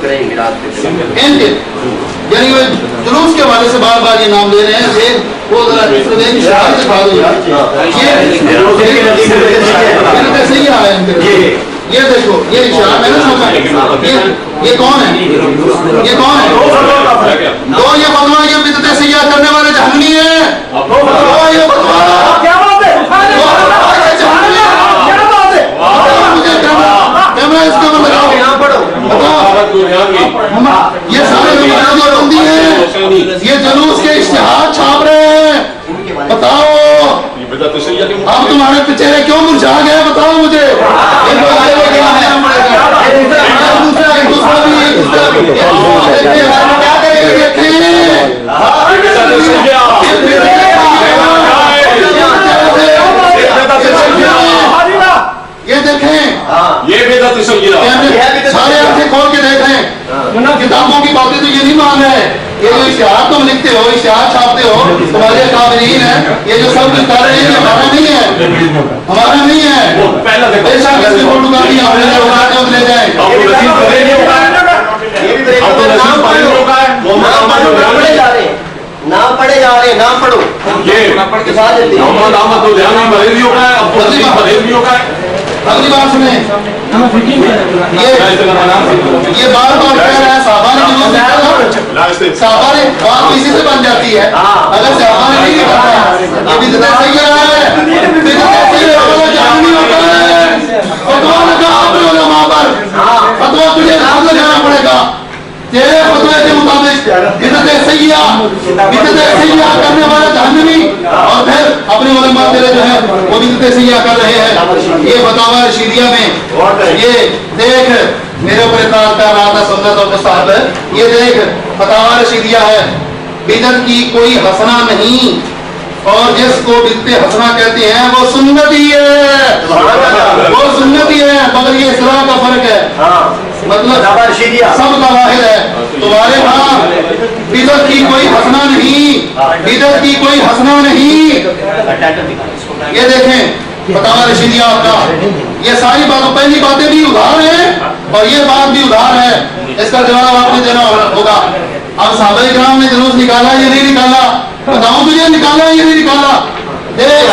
کریں میراث پہ ان کے یعنی وہ جلوس کے حوالے سے بار بار یہ نام لے رہے ہیں کہ وہ ذرا شہادت دکھا دو یار صحیح آیا ان کے یہ دیکھو یہ اشارہ میں نے سمجھا یہ کون ہے یہ کون ہے دو یہ فتویٰ یہ بدعت سیاح کرنے والے جہنمی ہیں دو یہ فتویٰ کیا بات ہے مجھے کیمرہ اس کا لگاؤ یہ سارے بندی ہیں یہ جلوس کے اشتہار چھاپ رہے ہیں بتاؤ اب تمہارے چہرے کیوں مرجھا گئے بتاؤ مجھے یہ دیکھیں سارے آنکھیں کھول کے دیکھ رہے ہیں کتابوں کی باتیں تو یہ نہیں مان رہے یہ جو اشتہار تم لکھتے ہو اشتہار چھاپتے ہو تمہارے اکابرین ہیں یہ جو سب کچھ کر رہے ہیں ہمارا نہیں ہے ہمارا نہیں ہے بے شک اس کی فوٹو کاپی آپ لے جائیں نام پڑھے جا رہے نام پڑھو اگلی بات سنیں یہ بار بار کہہ رہا ہے صحابہ نے صحابہ نے بات اسی سے بن جاتی ہے اگر صحابہ نے نہیں نکالا یہ بدعت سیاح ہے بدعت سیاح والا جہنمی ہوتا ہے فتویٰ لگا اپنے علماء پر فتویٰ تجھے خود لگانا پڑے گا تیرے فتوے کے مطابق بدعت سیاح کرنے والا جہنمی اور پھر اپنے علماء تیرے جو ہے وہ بدعت سیاح کر رہے ہیں یہ فتاوی رشیدیہ میں یہ دیکھ میرے اوپر اطلاع کر رہا تھا سنت اور صاحب یہ دیکھ فتاوی رشیدیہ ہے بدعت کی کوئی حسنہ نہیں اور جس کو بدعت حسنہ کہتے ہیں وہ سنت ہی ہے وہ سنت ہی ہے مگر یہ اصطلاح کا فرق ہے مطلب سب کا واحد ہے تمہارے ہاں بدعت کی کوئی حسنہ نہیں بدعت کی کوئی حسنہ نہیں یہ دیکھیں فتاوی رشیدیہ آپ کا یہ ساری باتوں پہلی باتیں بھی ادھار ہیں اور یہ بات بھی ادھار ہے اس کا جواب آپ نے دینا ہوگا اب صحابہ کرام نے جلوس نکالا یہ نہیں نکالا بتاؤں تجھے نکالا یہ نہیں نکالا دیکھ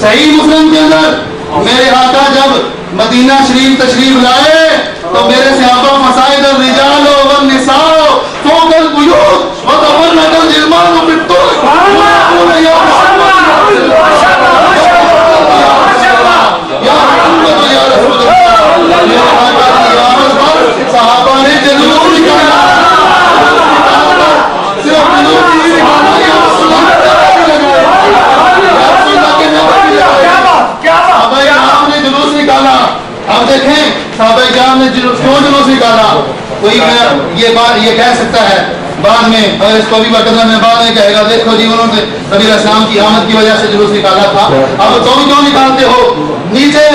صحیح مسلم کے اندر میرے آقا جب مدینہ شریف تشریف لائے تو میرے صحابہ مساجد الرجال والنساء فوق البیوت وتفرج الغلمان بالطرق ويقولون يا محمد یا محمد یا رسول اللہ صحابہ نے جلوس نکالا صرف جلوس نہیں نکالا یا رسول اللہ اب دیکھیں صحابہ کرام نے کیوں جلوس نکالا کوئی یہ بات یہ کہہ سکتا ہے بعد میں اگر اس کو بھی بقدر میں بعد میں کہے گا دیکھو جی انہوں نے نبی علیہ السلام کی آمد کی وجہ سے جلوس نکالا تھا اب تم کیوں نکالتے ہو نیچے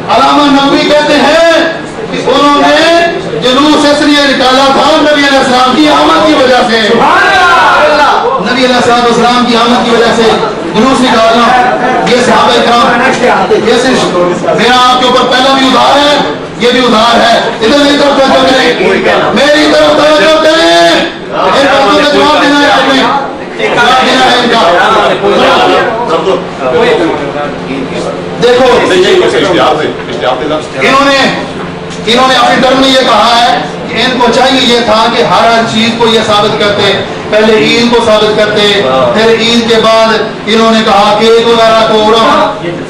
علامہ نووی کہتے ہیں کہ انہوں نے جلوس اس لیے نکالا تھا نبی علیہ السلام کی آمد کی وجہ سے نبی علیہ السلام کی آمد کی وجہ سے جلوس نکالنا یہ صحابہ کرام یہ صرف میرا آپ کے اوپر پہلا بھی ادھار ہے یہ بھی ادھار ہے ادھر میری طرف توجہ کریں میری طرف توجہ کریں ان باتوں کا جواب دینا ہے آپ نے جواب دینا ہے ان کا دیکھو انہوں نے اپنی ٹرم میں یہ کہا ہے کہ ان کو چاہیے یہ تھا کہ ہر چیز کو یہ ثابت کرتے پہلے عید کو ثابت کرتے پھر عید کے بعد انہوں نے کہا کیک وغیرہ کو اڑا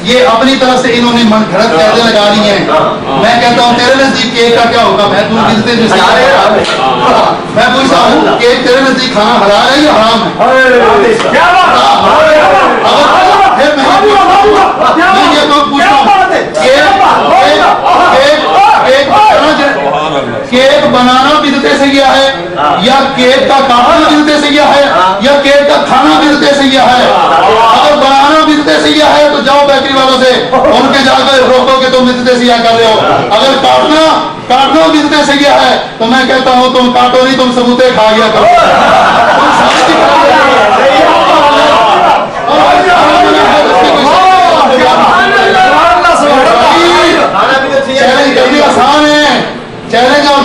یہ اپنی طرف سے انہوں نے من گھڑت قاعدے لگا لی ہیں میں کہتا ہوں تیرے نزدیک کیک کا کیا ہوگا میں پوچھتا ہوں کیک تیرے نزدیک کھانا حلال ہے یا حرام ہے پھر میں یہ تو پوچھتا ہوں کیک بنانا بدعت سیاح ہے یا کیک کا کاٹنا بدعت سیاح ہے یا کیک کا کھانا بدعت سیاح ہے اگر بنانا بدعت سیاح ہے تو جاؤ بیکری والوں سے ان کے جا کر روکو کہ تم بدعت سیاح کر رہے ہو اگر کاٹنا بدعت سیاح ہے تو میں کہتا ہوں تم کاٹو نہیں تم ثبوتے کھا گیا کرو چیلنج کرنی آسان ہے چیلنج اور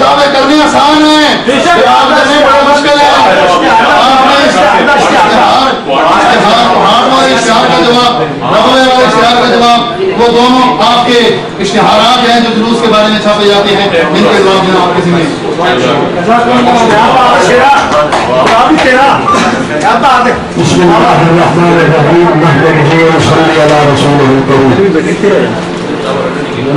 جواب، رمضے والے اشتہار کا جواب، وہ دونوں آپ کے اشتہارات ہیں جو جلوس کے بارے میں چھاپے جاتے ہیں، ان کے جواب جو آپ کے ذمہ بسم اللہ الرحمن الرحیم نحمدہ ونصلی علی رسولہ الکریم.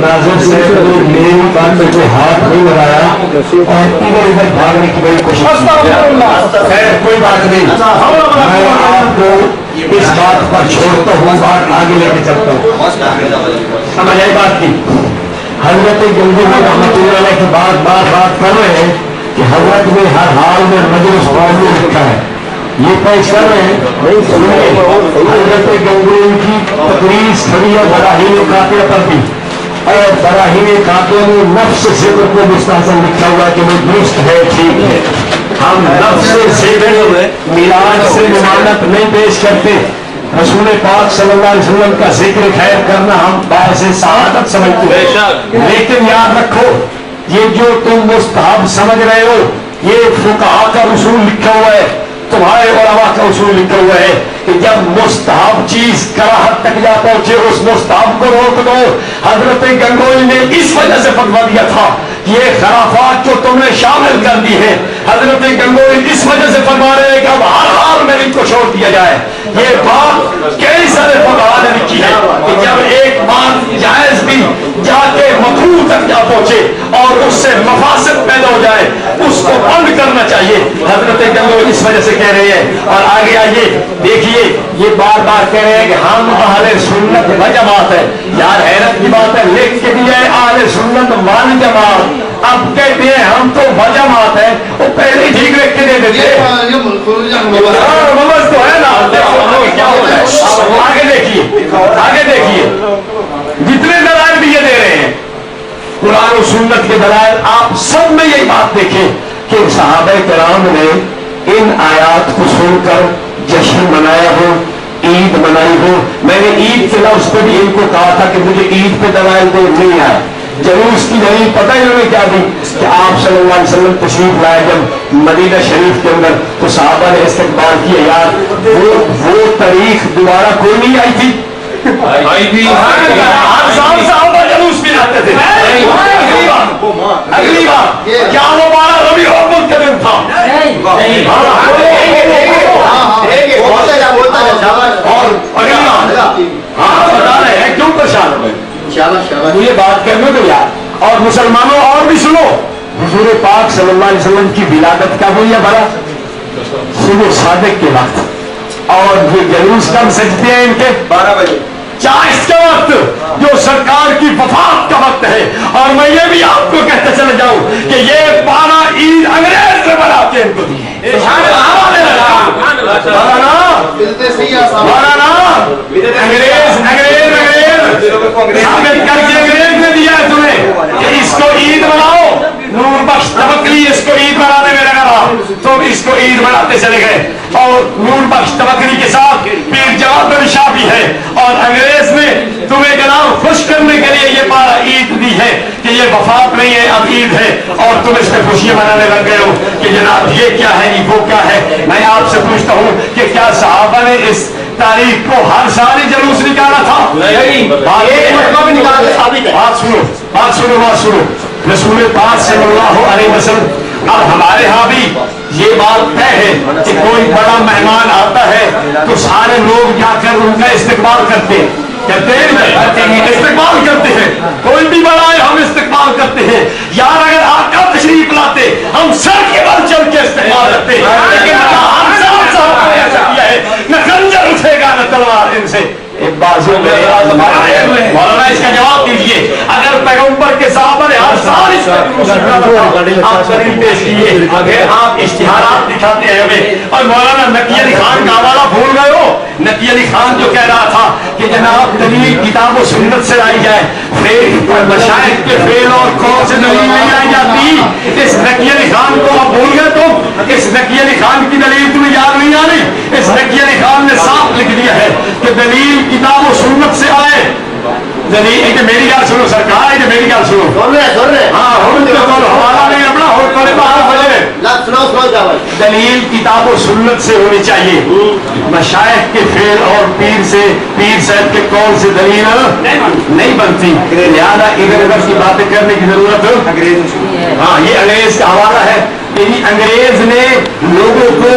ناظر سے میری بات میں کوئی ہاتھ نہیں لگایا اور ادھر ادھر بھاگنے کی بڑی کوشش خیر کوئی بات نہیں. میں آپ کو اس بات پر چھوڑتا ہوں، بات آگے لے کے چلتا ہوں. سمجھ آئی بات کی؟ حضرت گنگوہی رحمۃ اللہ علیہ کی بات کر رہے ہیں کہ حضرت نے ہر حال میں مجلس قومی لکھا ہے. یہ پیش کر رہے ہیں حضرت گنگوہی کی تقریر سریہ براہین قاطعہ پر بھی، اور براہین قاطعہ میں نفس ذکر کو مستحسن لکھا ہوا کہ وہ درست ہے، ٹھیک ہے. ہم نفس ذکر میراج سے ممانعت نہیں پیش کرتے. رسول پاک صلی اللہ علیہ وسلم کا ذکر خیر کرنا ہم باعث سعادت سمجھتے ہیں، لیکن یاد رکھو یہ جو تم مستحب سمجھ رہے ہو یہ فقہاء کا اصول لکھا ہوا ہے، تمہارے علماء کا اصول لکھا ہوا ہے کہ جب مستحب چیز کراہت تک جا پہنچے اس مستحب کو روک دو. حضرت گنگوہی نے اس وجہ سے فتویٰ دیا تھا یہ خرافات جو تم نے شامل کر دی ہے. حضرت گنگوہی اس وجہ سے فرما رہے ہیں کہ اب ہر حال میں ان کو چھوڑ دیا جائے. یہ بات کئی سارے فقہاء نے لکھی ہے کہ جب ایک بات جائز بھی جا کے مکروہ تک جا پہنچے اور اس سے مفاسد پیدا ہو جائے اس کو بند کرنا چاہیے. حضرت گنگوہی اس وجہ سے کہہ رہے ہیں. اور آگے آئیے دیکھیے یہ بار بار کہہ رہے ہیں کہ ہم اہل سنت و جماعت ہے. یار حیرت کی بات ہے، لکھ کے دیا ہے اہل سنت وال جماعت، اب کہتے ہیں ہم تو وجماعت ہے. وہ پہلے ہی ٹھیک لکھ کے دے دیتے تو ہے نا. کیا ہو رہا ہے آگے دیکھیے جتنے دلائل بھی یہ دے رہے ہیں قرآن و سنت کے دلائل، آپ سب میں یہی بات دیکھیں کہ صحابہ کرام نے ان آیات کو سن کر جشن منایا ہو، عید منائی ہو. میں نے عید کے لفظ پہ بھی ان کو کہا تھا کہ مجھے عید پہ دلائل دے، نہیں آئے. جلوس کی دلیل پتہ ہی انہوں نے کیا دی کہ آپ صلی اللہ علیہ وسلم تشریف لائے جب مدینہ شریف کے اندر تو صحابہ نے استقبال کیا. یار وہ تاریخ دوبارہ کوئی نہیں آئی تھی. ہر سال صحابہ جلوس بھی لاتے تھے. اگلی بار کیا وہ 12 ربیع الاول کا دن تھا؟ اور ہاں بتا رہے ہیں کیوں پریشان ہو گئے. مجھے بات کرنے دو یار. اور مسلمانوں اور بھی سنو، حضور پاک صلی اللہ علیہ وسلم کی ولادت کب ہوئی ہے بھلا؟ صبح صادق کے وقت. اور یہ جلوس کب سجتے ہیں ان کے؟ 12 بجے. چاش کا وقت جو سرکار کی وفات کا وقت ہے. اور میں یہ بھی آپ کو کہتے چلے جاؤں کہ یہ 12 عید انگریز نے بنا کے ان کو دی ہے. انگریز نے دیا ہے تمہیں کہ اس کو عید مناؤ. نور بخش توکلی اس کو عید منانے میں لگا رہا، تم اس کو عید مناتے چلے گئے. اور نور بخش توکلی کے ساتھ پیر جواد علی شاہ بھی ہے. اور انگریز نے تمہیں جناب خوش کرنے کے لیے یہ 12 عید دی ہے کہ یہ وفات نہیں ہے اب عید ہے، اور تم اس پہ خوشیاں منانے لگ گئے ہو کہ جناب یہ کیا ہے وہ کیا ہے. میں آپ سے پوچھتا ہوں کہ کیا صحابہ نے اس تاریخ کو ہر سال ہی جلوس نکالا تھا؟ بات سنو. رسول پاک صلی اللہ علیہ وسلم، اب ہمارے ہاں بھی یہ بات طے ہے کہ کوئی بڑا مہمان آتا ہے تو سارے لوگ جا کر ان کا استقبال کرتے ہیں. استقبال کرتے ہیں. کوئی بھی بڑا ہے ہم استقبال کرتے ہیں. یار اگر آقا تشریف لاتے ہم سر کے بل چل کے استقبال کرتے ہیں. لیکن نہ خنجر اٹھے گا نہ تلوار ان سے. مولانا اس کا جواب دیجیے. اگر پیغمبر کے صحابہ نے ہر سال اس آپ پیش کیے، اگر آپ اشتہارات دکھاتے ہیں ہمیں. اور مولانا نقی علی خان کا حوالہ بھول گئے ہو؟ نقی علی خان جو کہہ رہا تھا کہ جناب دلیل کتاب و سنت سے لائی جائے، مشائخ کے فعل اور قول سے دلیل نہیں لائی جاتی. اس نقی علی خان کو آپ بھول گئے تم؟ اس نقی علی خان کی دلیل تمہیں یاد نہیں آ رہی؟ اس نقی علی خان نے صاف لکھ دیا ہے کہ دلیل کتاب و سنت سے آئے. دلیل میری گل سنو سرکار، میری گل سنو. ہاں حوالہ نہیں اپنا دلیل کتاب و سنت سے ہونی چاہیے، مشائخ کے فعل اور پیر صاحب کے قول سے دلیل نہیں بنتی، لہذا ادھر ادھر کی باتیں کرنے کی ضرورت ہے۔ ہاں یہ انگریز کا حوالہ ہے، انگریز نے لوگوں کو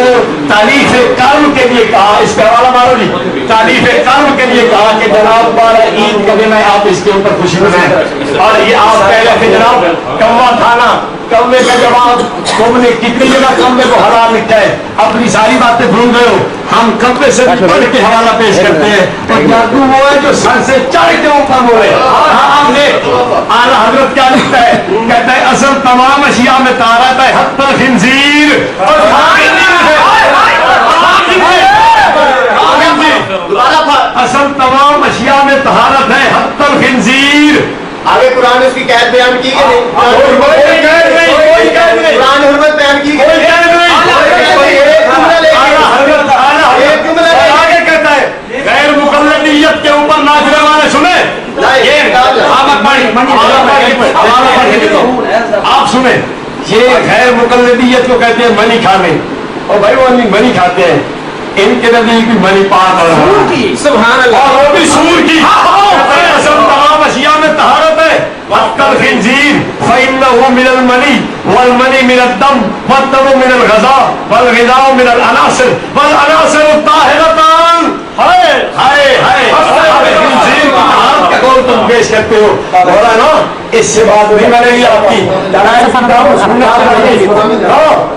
تالیف قلم کے لیے کہا، اس کا حوالہ مارو جی، تالیف قلم کے لیے کہا کہ جناب 12 عید کا دن ہے، آپ اس کے اوپر خوشی منائیں، اور یہ آپ کہہ رہے کہ جناب کوا کھانا، کوے کا جواب تم نے کتنی جگہ کوے کو حلال لکھا ہے، اپنی ساری باتیں بھول گئے ہو، ہم کوے سے پڑھ کے حوالہ پیش کرتے ہیں، اور جادو وہ ہے جو سر سے چڑھ کے اوپر بولے۔ ہم نے اعلیٰ حضرت کیا لکھتا ہے، کہتا ہے اصل تمام اشیاء میں طہارت ہے حتی الخنزیر، اور اصل تمام اشیاء میں طہارت ہے حتی الخنزیر۔ آگے قرآن اس کی قید بیان کی گئی قرآن حرمت بیان کی گئی، آگے کہتا ہے غیر مقلدیت کے اوپر ناظرہ والے سنیں، آپ سنیں، یہ غیر مقلدیت کو کہتے ہیں منی کھانے، اور بھائی وہ منی کھاتے ہیں، ان کے نزدیک بھی منی پاک سبحان اللہ، اور وہ بھی سور کی، اصل تمام اشیاء میں طہارت ہے حتی الخنزیر فإنه من المنی والمنی من الدم والدم من الغذاء والغذاء من العناصر والعناصر الطاہرتان۔ ہائے ہائے ہائے خنزیر کی طہارت کا قول تم پیش کرتے ہو، مولانا اس سے بات نہیں بنے گی آپ کی،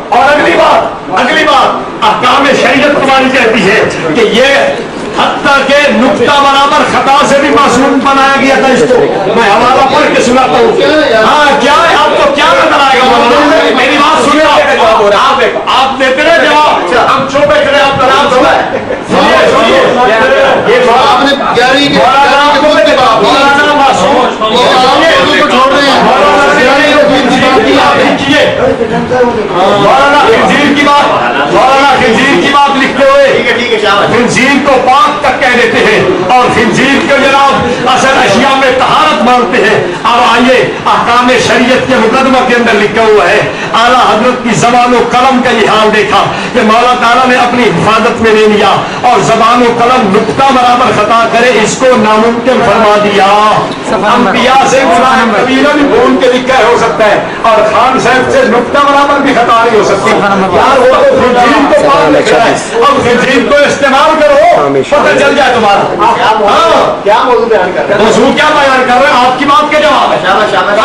اور اگلی بات احکام شریعت تمہاری کہتی ہے کہ یہ حتیٰ کہ نقطہ برابر خطا سے بھی معصوم بنایا گیا تھا، اس کو میں حوالہ پڑھ کے سناتا ہوں۔ ہاں کیا ہے، آپ کو کیا نظر آئے گا؟ میری بات سنیں، آپ دیتے رہے جواب، ہم چھوٹے کرے آپ کا نام سنا ہے، یہ آپ نے 11 کے مولانا معصوم چھوڑ رہے ہیں، مولانا خنزیر کی بات لکھتے ہوئے خنزیر کو پاک تک کہہ دیتے ہیں، اور خنزیر کو جناب اصل اشیاء میں طہارت مانتے ہیں۔ اب آئیے احکام شریعت کے مقدمہ کے اندر لکھا ہوا ہے، اعلیٰ حضرت کی زبان و قلم کا یہ حال دیکھا کہ مولا تعالیٰ نے اپنی حفاظت میں لے لیا، اور زبان و قلم نقطہ برابر خطا کرے اس کو ناممکن فرما دیا۔ انبیاء سے گناہ کبیرہ بھی بھول کے لکھا ہو سکتا ہے، اور خان صاحب سے نقطہ برابر بھی خطا نہیں ہو سکتی، یار وہ تو خنزیر کو پاک لکھ رہا ہے، اب خنزیر کو استعمال کرو پتہ چل جائے تمہارا۔ کیا موضوع بیان کر رہے ہیں؟ موضوع کیا بیان کر رہے ہیں؟ آپ کی بات کے جواب ہے، شاباش شاباش،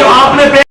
جو آپ نے